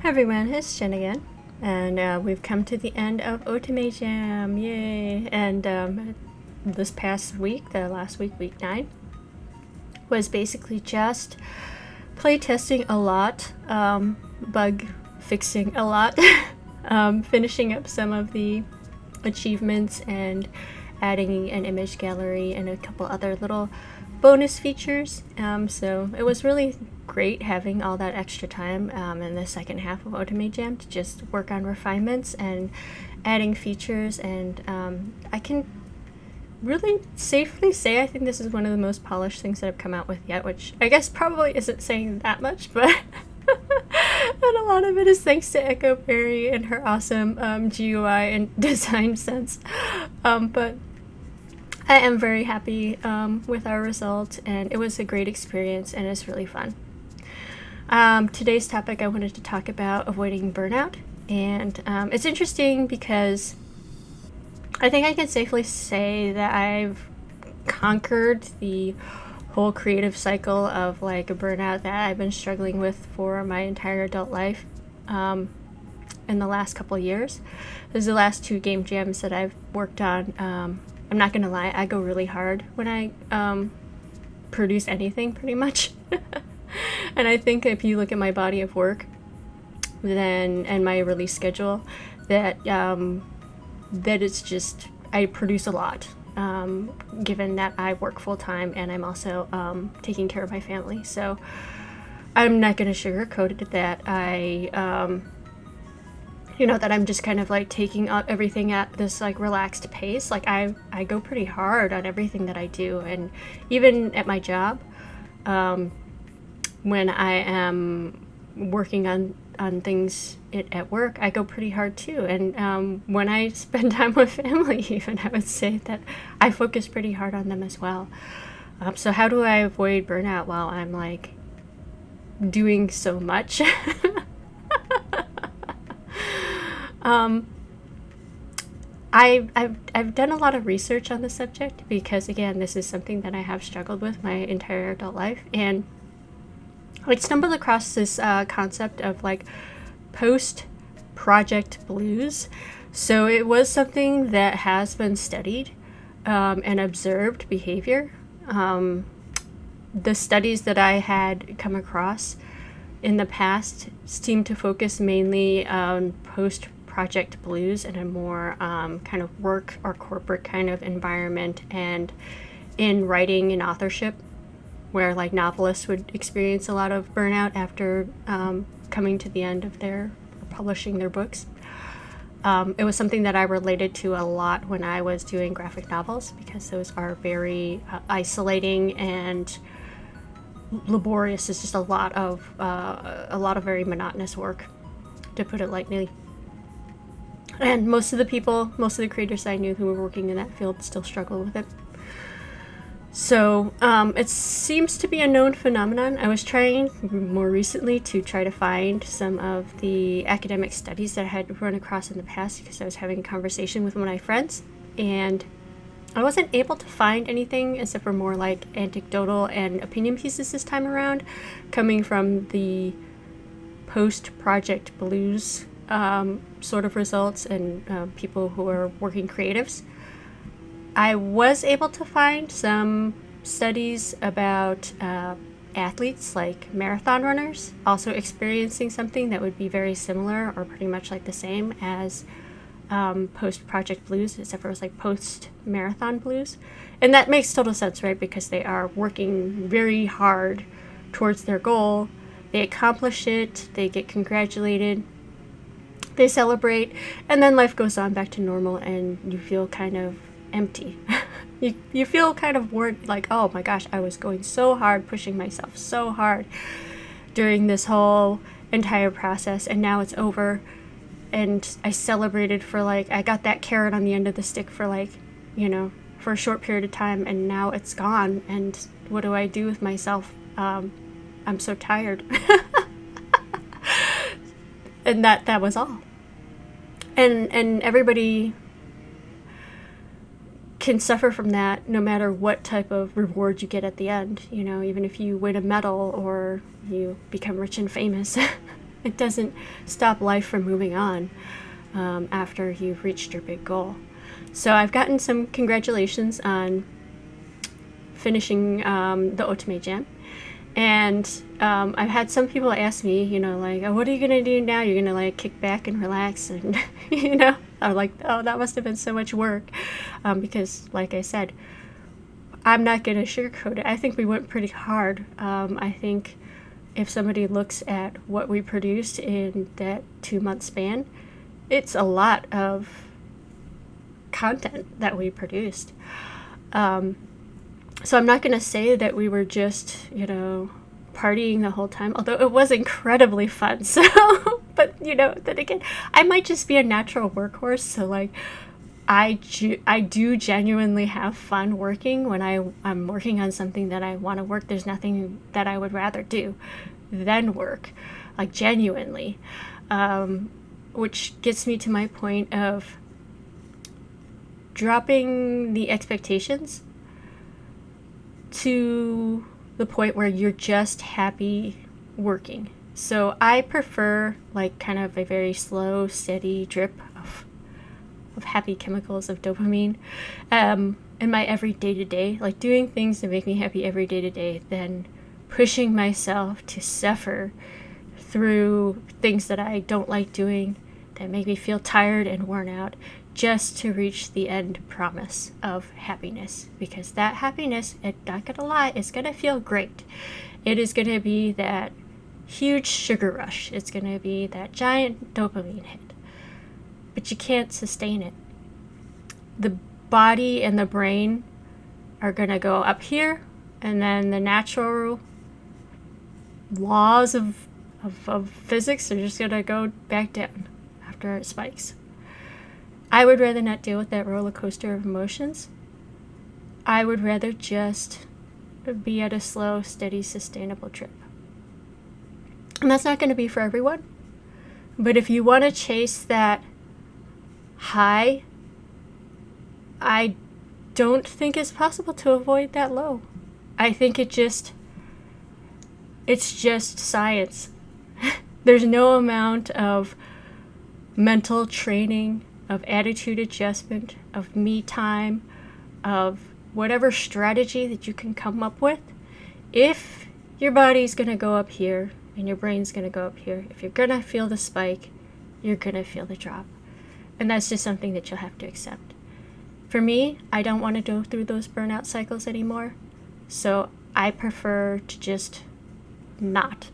Hi everyone, it's Jen again, and we've come to the end of OtomeJam, yay! And this past week, the last week, week 9, was basically just play testing a lot, bug fixing a lot, finishing up some of the achievements and adding an image gallery and a couple other little bonus features. So it was really great having all that extra time in the second half of OtomeJam to just work on refinements and adding features, and I can really safely say I think this is one of the most polished things that I've come out with yet, which I guess probably isn't saying that much, but and a lot of it is thanks to Echo Berry and her awesome GUI and design sense. But I am very happy with our result, and it was a great experience and it's really fun. Today's topic, I wanted to talk about avoiding burnout, and it's interesting because I think I can safely say that I've conquered the whole creative cycle of like a burnout that I've been struggling with for my entire adult life in the last couple years. Those are the last 2 game jams that I've worked on. I'm not gonna lie, I go really hard when I produce anything, pretty much. And I think if you look at my body of work then and my release schedule, that it's just, I produce a lot, given that I work full-time and I'm also taking care of my family. So I'm not going to sugarcoat it that that I'm just kind of like taking up everything at this like relaxed pace. Like I go pretty hard on everything that I do, and even at my job, when I am working on things at work, I go pretty hard too. And when I spend time with family, even, I would say that I focus pretty hard on them as well. So how do I avoid burnout while I'm like doing so much? I've done a lot of research on the subject because, again, this is something that I have struggled with my entire adult life, and I stumbled across this concept of like post-project blues. So it was something that has been studied and observed behavior. The studies that I had come across in the past seemed to focus mainly on post-project blues in a more kind of work or corporate kind of environment, and in writing and authorship, where like novelists would experience a lot of burnout after coming to the end of their publishing their books. It was something that I related to a lot when I was doing graphic novels, because those are very isolating and laborious. It's just a lot of very monotonous work, to put it lightly. And most of the creators I knew who were working in that field still struggle with it. So it seems to be a known phenomenon. I was trying more recently to try to find some of the academic studies that I had run across in the past, because I was having a conversation with one of my friends, and I wasn't able to find anything except for more like anecdotal and opinion pieces this time around, coming from the post-project blues sort of results and people who are working creatives. I was able to find some studies about athletes, like marathon runners, also experiencing something that would be very similar or pretty much like the same as post-project blues, except for it was like post-marathon blues. And that makes total sense, right? Because they are working very hard towards their goal. They accomplish it, they get congratulated, they celebrate, and then life goes on back to normal, and you feel kind of empty. You feel kind of worried, like, oh my gosh, I was going so hard, pushing myself so hard during this whole entire process, and now it's over, and I celebrated for like, I got that carrot on the end of the stick for like, for a short period of time, and now it's gone, and what do I do with myself? I'm so tired. And that was all. And everybody can suffer from that, no matter what type of reward you get at the end. Even if you win a medal or you become rich and famous, It doesn't stop life from moving on after you've reached your big goal. So I've gotten some congratulations on finishing the OtomeJam. And I've had some people ask me, like, oh, what are you going to do now? You're going to, like, kick back and relax and, I'm like, oh, that must have been so much work. Because, like I said, I'm not going to sugarcoat it. I think we went pretty hard. I think if somebody looks at what we produced in that 2-month span, it's a lot of content that we produced. So I'm not going to say that we were just, partying the whole time, although it was incredibly fun. So, but, then again, I might just be a natural workhorse. So, like, I do genuinely have fun working when I'm working on something that I want to work. There's nothing that I would rather do than work, like, genuinely. Which gets me to my point of dropping the expectations to the point where you're just happy working. So I prefer, like, kind of a very slow, steady drip of happy chemicals of dopamine in my every day-to-day, like doing things that make me happy every day-to-day, than pushing myself to suffer through things that I don't like doing, that make me feel tired and worn out, just to reach the end promise of happiness. Because that happiness, not gonna lie, is gonna feel great. It is gonna be that huge sugar rush. It's gonna be that giant dopamine hit. But you can't sustain it. The body and the brain are gonna go up here, and then the natural laws of physics are just gonna go back down after it spikes. I would rather not deal with that roller coaster of emotions. I would rather just be at a slow, steady, sustainable trip. And that's not going to be for everyone. But if you want to chase that high, I don't think it's possible to avoid that low. I think it's just science. There's no amount of mental training, of attitude adjustment, of me time, of whatever strategy that you can come up with. If your body's going to go up here and your brain's going to go up here, if you're going to feel the spike, you're going to feel the drop. And that's just something that you'll have to accept. For me, I don't want to go through those burnout cycles anymore. So I prefer to just not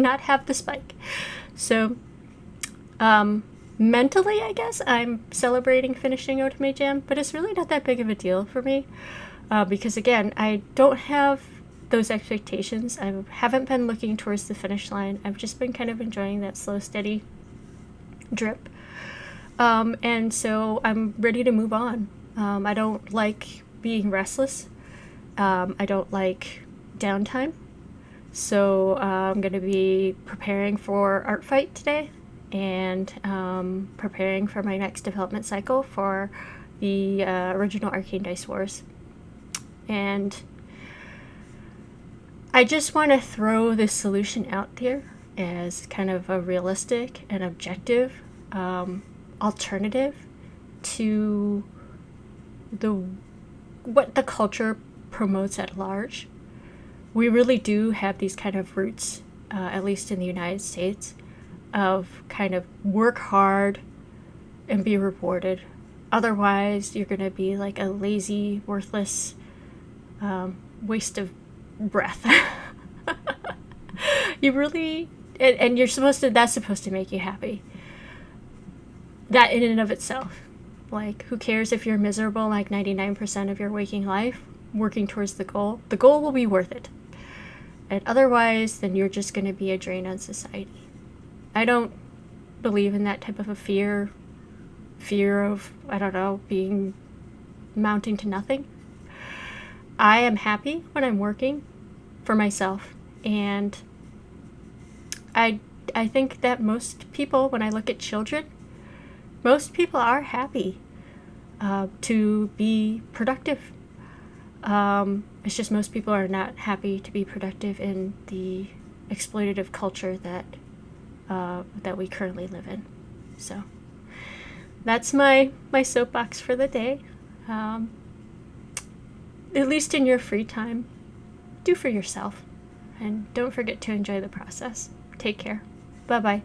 have the spike. So, mentally, I guess, I'm celebrating finishing OtomeJam, but it's really not that big of a deal for me because, again, I don't have those expectations. I haven't been looking towards the finish line. I've just been kind of enjoying that slow, steady drip. And so I'm ready to move on. I don't like being restless. I don't like downtime. So I'm going to be preparing for Art Fight today, and preparing for my next development cycle for the original Arcane Dice Wars. And I just want to throw this solution out there as kind of a realistic and objective alternative to what the culture promotes at large. We really do have these kind of roots, at least in the United States, of kind of work hard and be rewarded. Otherwise, you're going to be like a lazy, worthless waste of breath. You really, and that's supposed to make you happy. That in and of itself. Like, who cares if you're miserable like 99% of your waking life working towards the goal? The goal will be worth it. And otherwise, then you're just going to be a drain on society. I don't believe in that type of a fear of, I don't know, mounting to nothing. I am happy when I'm working for myself. And I think that most people, when I look at children, most people are happy to be productive. It's just most people are not happy to be productive in the exploitative culture that that we currently live in. So that's my soapbox for the day. At least in your free time, do for yourself. And don't forget to enjoy the process. Take care. Bye-bye.